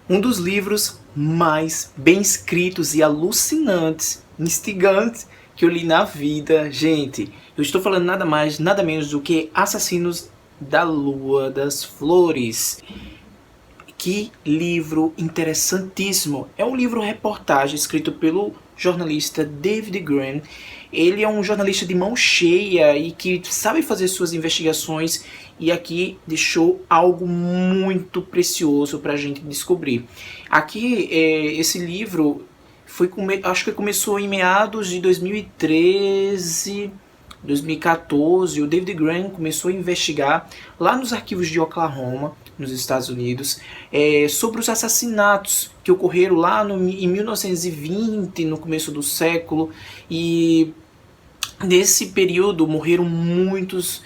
Um dos livros mais bem escritos e alucinantes, instigantes que eu li na vida. Gente, eu estou falando nada mais, nada menos do que Assassinos da Lua das Flores. Que livro interessantíssimo. É um livro-reportagem escrito pelo jornalista David Grann. Ele é um jornalista de mão cheia e que sabe fazer suas investigações, e aqui deixou algo muito precioso para a gente descobrir. Aqui, esse livro acho que começou em meados de 2013, 2014. O David Grann começou a investigar lá nos arquivos de Oklahoma, nos Estados Unidos, sobre os assassinatos que ocorreram lá em 1920, no começo do século. E nesse período morreram muitos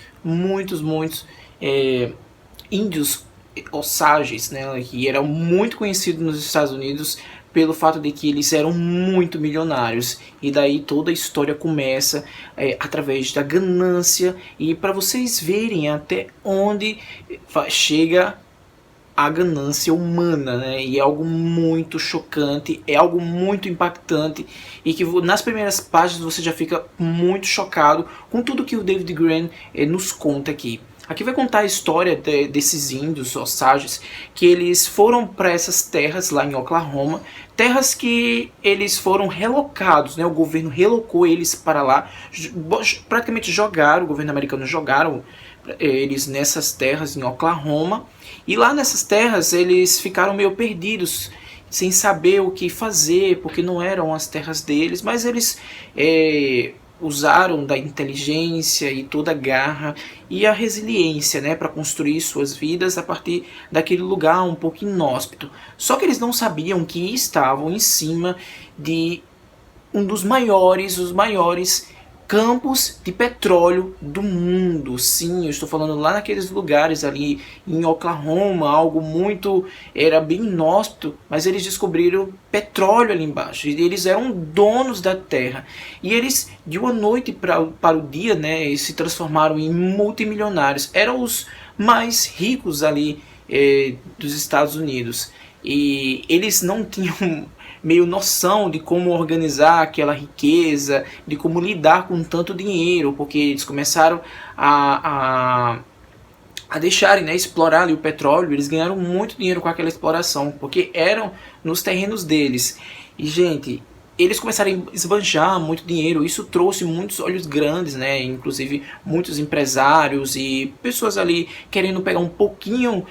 índios Osages, né, que eram muito conhecidos nos Estados Unidos pelo fato de que eles eram muito milionários. E daí toda a história começa através da ganância, e para vocês verem até onde chega a ganância humana, né? E é algo muito chocante, é algo muito impactante, e que nas primeiras páginas você já fica muito chocado com tudo que o David Grann nos conta aqui. Aqui vai contar a história desses índios Osages, que eles foram para essas terras lá em Oklahoma, terras que eles foram relocados, né? O governo relocou eles para lá, praticamente jogaram, o governo americano jogaram eles nessas terras em Oklahoma, e lá nessas terras eles ficaram meio perdidos, sem saber o que fazer, porque não eram as terras deles, mas eles usaram da inteligência e toda a garra e a resiliência, né, para construir suas vidas a partir daquele lugar um pouco inóspito. Só que eles não sabiam que estavam em cima de um dos maiores, os maiores campos de petróleo do mundo. Sim, eu estou falando lá naqueles lugares ali em Oklahoma, algo muito, era bem inóspito, mas eles descobriram petróleo ali embaixo, e eles eram donos da terra, e eles de uma noite para o dia, né, se transformaram em multimilionários, eram os mais ricos ali dos Estados Unidos, e eles não tinham meio noção de como organizar aquela riqueza, de como lidar com tanto dinheiro, porque eles começaram a deixarem, né, explorar ali o petróleo. Eles ganharam muito dinheiro com aquela exploração, porque eram nos terrenos deles. E, gente, eles começaram a esbanjar muito dinheiro. Isso trouxe muitos olhos grandes, né? Inclusive muitos empresários e pessoas ali querendo pegar um pouquinho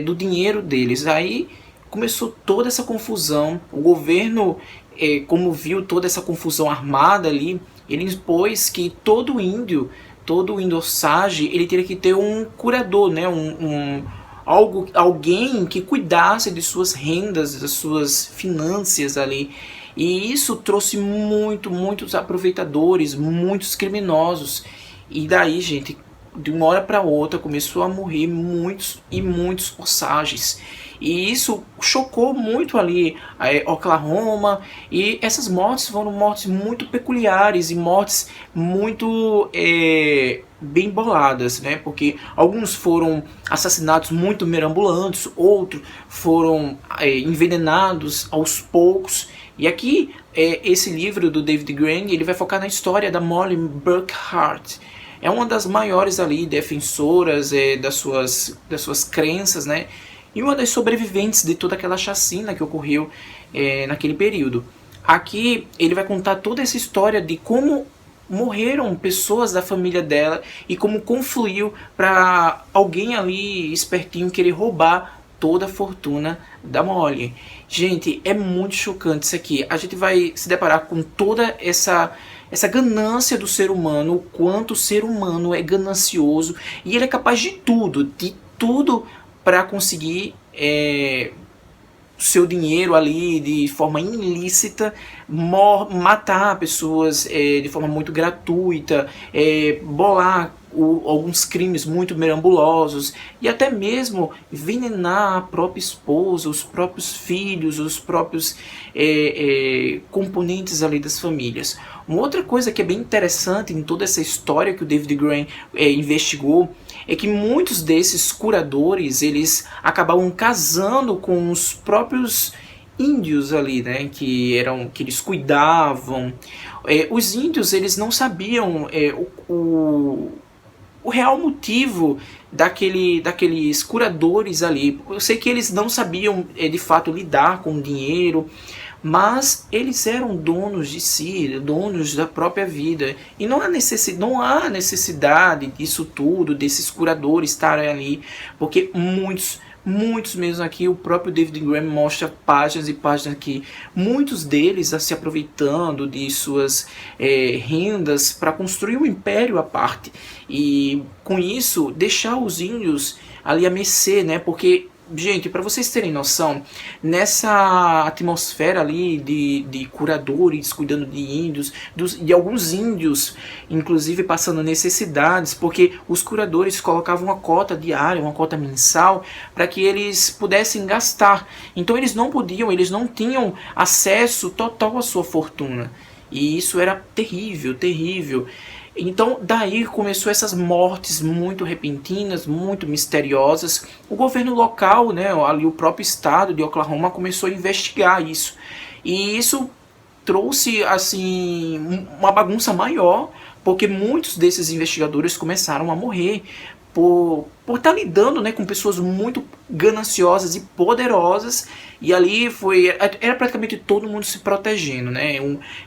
do dinheiro deles. Aí começou toda essa confusão. O governo, como viu toda essa confusão armada ali, ele impôs que todo índio Osage, ele teria que ter um curador, né? Alguém que cuidasse de suas rendas, das suas finanças ali. E isso trouxe muitos aproveitadores, muitos criminosos. E daí, gente, de uma hora para outra começou a morrer muitos Osages. E isso chocou muito ali Oklahoma, e essas mortes foram mortes muito peculiares e mortes muito bem boladas, né? Porque alguns foram assassinatos muito mirabolantes, outros foram envenenados aos poucos. E aqui, esse livro do David Grann, ele vai focar na história da Molly Burkhart. É uma das maiores ali defensoras das suas crenças, né? E uma das sobreviventes de toda aquela chacina que ocorreu naquele período. Aqui ele vai contar toda essa história de como morreram pessoas da família dela e como confluiu para alguém ali espertinho querer roubar toda a fortuna da Molly. Gente, é muito chocante isso aqui. A gente vai se deparar com toda essa ganância do ser humano, o quanto o ser humano é ganancioso, e ele é capaz de tudo para conseguir seu dinheiro ali de forma ilícita, matar pessoas de forma muito gratuita, bolar alguns crimes muito mirabolantes, e até mesmo envenenar a própria esposa, os próprios filhos, os próprios componentes ali das famílias. Uma outra coisa que é bem interessante em toda essa história que o David Grann investigou é que muitos desses curadores, eles acabavam casando com os próprios índios ali, né, que eles cuidavam. Os índios, eles não sabiam o real motivo daqueles curadores ali. Eu sei que eles não sabiam de fato lidar com o dinheiro, mas eles eram donos de si, donos da própria vida. E não há necessidade disso tudo, desses curadores estarem ali, porque muitos mesmo aqui, o próprio David Graham mostra páginas e páginas aqui, muitos deles se aproveitando de suas rendas para construir um império à parte, e com isso deixar os índios ali a mercê, né? Porque, gente, para vocês terem noção, nessa atmosfera ali de curadores cuidando de índios, de alguns índios, inclusive passando necessidades, porque os curadores colocavam uma cota diária, uma cota mensal, para que eles pudessem gastar. Então eles não tinham acesso total à sua fortuna. E isso era terrível, terrível. Então daí começou essas mortes muito repentinas, muito misteriosas. O governo local, né, ali o próprio estado de Oklahoma começou a investigar isso. E isso trouxe assim uma bagunça maior, porque muitos desses investigadores começaram a morrer por estar lidando, né, com pessoas muito gananciosas e poderosas, e ali era praticamente todo mundo se protegendo, né?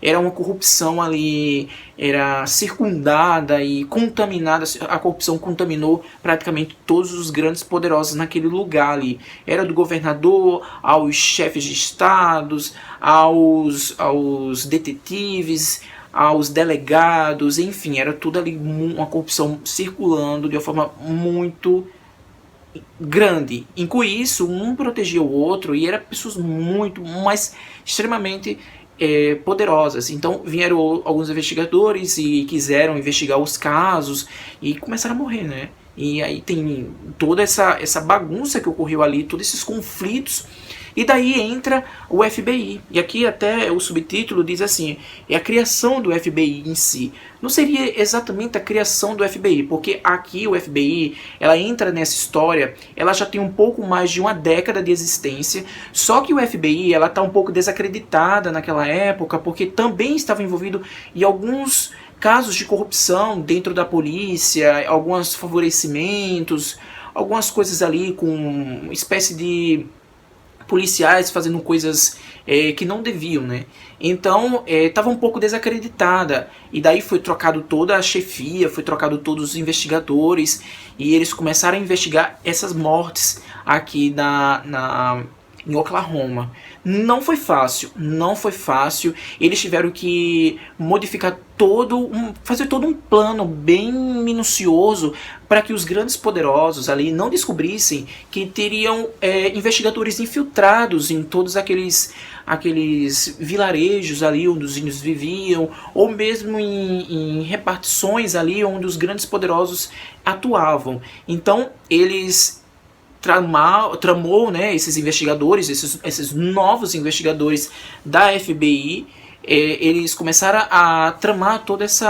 Era uma corrupção ali, era circundada e contaminada. A corrupção contaminou praticamente todos os grandes poderosos naquele lugar ali. Era do governador aos chefes de estados, aos detetives, aos delegados, enfim, era tudo ali uma corrupção circulando de uma forma muito grande. E com isso, um protegia o outro, e eram pessoas muito, mas extremamente poderosas. Então vieram alguns investigadores e quiseram investigar os casos e começaram a morrer, né? E aí tem toda essa bagunça que ocorreu ali, todos esses conflitos. E daí entra o FBI. E aqui até o subtítulo diz assim, é a criação do FBI em si. Não seria exatamente a criação do FBI, porque aqui o FBI, ela entra nessa história, ela já tem um pouco mais de uma década de existência, só que o FBI, ela está um pouco desacreditada naquela época, porque também estava envolvido em alguns casos de corrupção dentro da polícia, alguns favorecimentos, algumas coisas ali com uma espécie de policiais fazendo coisas que não deviam, né? Então estava um pouco desacreditada, e daí foi trocado toda a chefia, foi trocado todos os investigadores, e eles começaram a investigar essas mortes aqui em Oklahoma. Não foi fácil, não foi fácil. Eles tiveram que modificar fazer todo um plano bem minucioso para que os grandes poderosos ali não descobrissem que teriam investigadores infiltrados em todos aqueles vilarejos ali onde os índios viviam, ou mesmo em repartições ali onde os grandes poderosos atuavam. Então eles tramou, né, esses investigadores, esses novos investigadores da FBI, eles começaram a tramar toda esse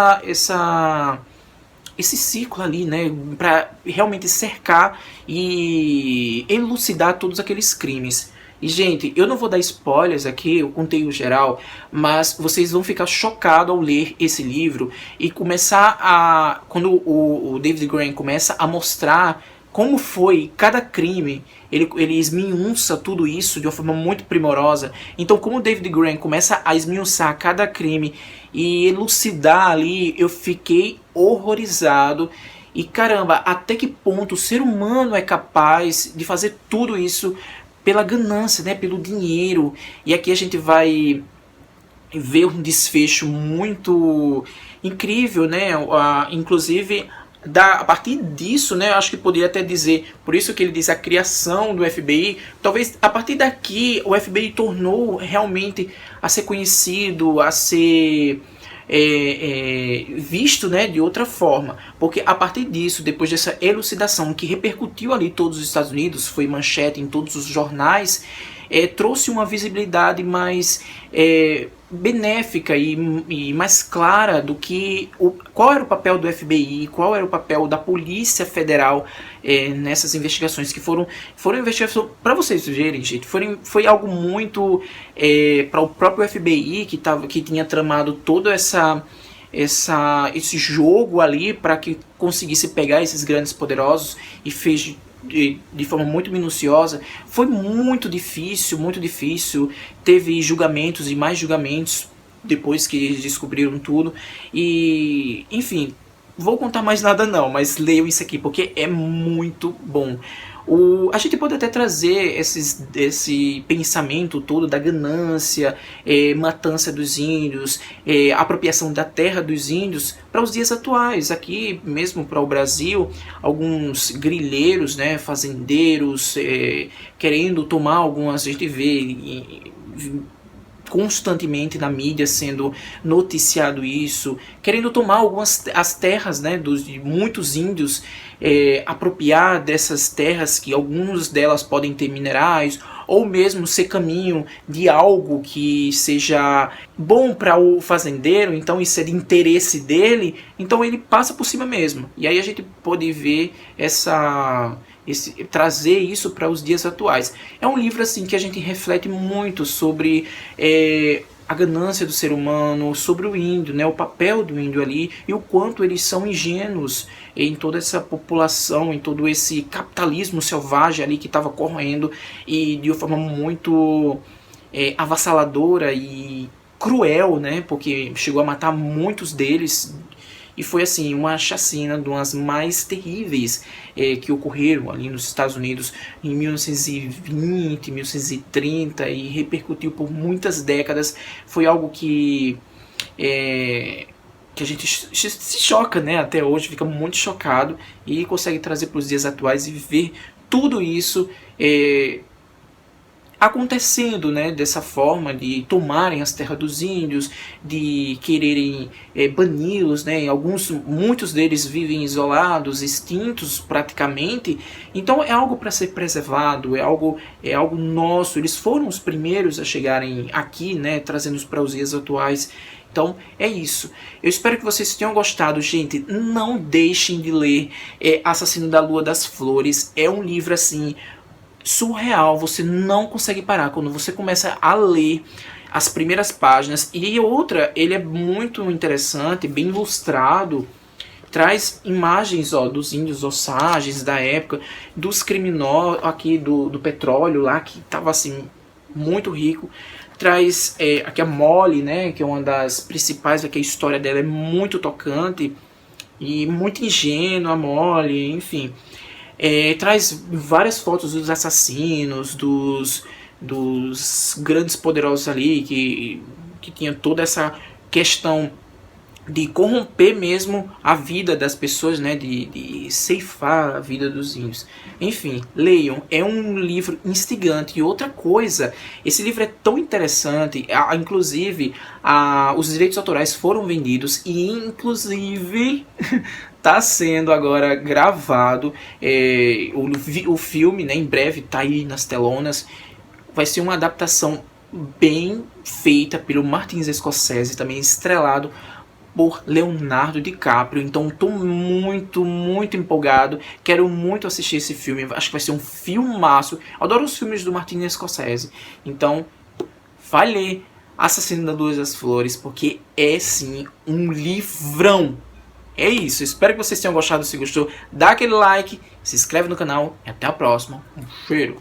ciclo ali, né, para realmente cercar e elucidar todos aqueles crimes. E, gente, eu não vou dar spoilers aqui, eu contei o geral, mas vocês vão ficar chocados ao ler esse livro e começar quando o David Graham começa a mostrar como foi cada crime, ele esmiuça tudo isso de uma forma muito primorosa. Então, como o David Graham começa a esmiuçar cada crime e elucidar ali, eu fiquei horrorizado. E caramba, até que ponto o ser humano é capaz de fazer tudo isso pela ganância, né, pelo dinheiro. E aqui a gente vai ver um desfecho muito incrível, né? Inclusive a partir disso, né, eu acho que poderia até dizer, por isso que ele diz a criação do FBI, talvez a partir daqui o FBI tornou realmente a ser conhecido, a ser visto, né, de outra forma, porque a partir disso, depois dessa elucidação que repercutiu ali em todos os Estados Unidos, foi manchete em todos os jornais, trouxe uma visibilidade mais benéfica e mais clara do que qual era o papel do FBI, qual era o papel da Polícia Federal nessas investigações que foram investigações, para vocês verem, gente, foi algo muito para o próprio FBI que tinha tramado todo esse jogo ali para que conseguisse pegar esses grandes poderosos e fez de forma muito minuciosa. Foi muito difícil, teve julgamentos e mais julgamentos depois que eles descobriram tudo, e enfim, vou contar mais nada não, mas leiam isso aqui porque é muito bom. A gente pode até trazer esse pensamento todo da ganância, matança dos índios, apropriação da terra dos índios para os dias atuais. Aqui mesmo para o Brasil, alguns grileiros, né, fazendeiros, querendo tomar algumas, a gente vê constantemente na mídia sendo noticiado isso, querendo tomar as terras, né, de muitos índios, apropriar dessas terras que algumas delas podem ter minerais, ou mesmo ser caminho de algo que seja bom para o fazendeiro, então isso é de interesse dele, então ele passa por cima mesmo. E aí a gente pode ver trazer isso para os dias atuais. É um livro assim que a gente reflete muito sobre a ganância do ser humano, sobre o índio, né, o papel do índio ali e o quanto eles são ingênuos em toda essa população, em todo esse capitalismo selvagem ali que estava correndo e de uma forma muito avassaladora e cruel, né, porque chegou a matar muitos deles. E foi assim, uma chacina de umas mais terríveis que ocorreram ali nos Estados Unidos em 1920, 1930 e repercutiu por muitas décadas. Foi algo que a gente se choca, né, até hoje, fica muito chocado e consegue trazer para os dias atuais e ver tudo isso acontecendo, né, dessa forma de tomarem as terras dos índios, de quererem bani-los, né, muitos deles vivem isolados, extintos praticamente. Então é algo para ser preservado, é algo nosso. Eles foram os primeiros a chegarem aqui, né, trazendo-os para os dias atuais. Então é isso. Eu espero que vocês tenham gostado, gente. Não deixem de ler Assassino da Lua das Flores. É um livro assim surreal, você não consegue parar quando você começa a ler as primeiras páginas. E outra, ele é muito interessante, bem ilustrado, traz imagens dos índios Osages da época, dos criminosos aqui do petróleo lá, que estava assim muito rico. Traz aqui a Molly, né, que é uma das principais, aqui a história dela é muito tocante e muito ingênua, a Molly, enfim. Traz várias fotos dos assassinos, dos grandes poderosos ali, que tinha toda essa questão de corromper mesmo a vida das pessoas, né, de ceifar a vida dos índios. Enfim, leiam, é um livro instigante. E outra coisa, esse livro é tão interessante, inclusive os direitos autorais foram vendidos e inclusive está sendo agora gravado o filme, né, em breve está aí nas telonas. Vai ser uma adaptação bem feita pelo Martin Scorsese, também estrelado por Leonardo DiCaprio. Então estou muito empolgado, quero muito assistir esse filme, acho que vai ser um filmaço. Adoro os filmes do Martin Scorsese, então vai ler Assassino da Lua das Flores, porque é sim um livrão. É isso, espero que vocês tenham gostado. Se gostou, dá aquele like, se inscreve no canal e até a próxima. Um cheiro!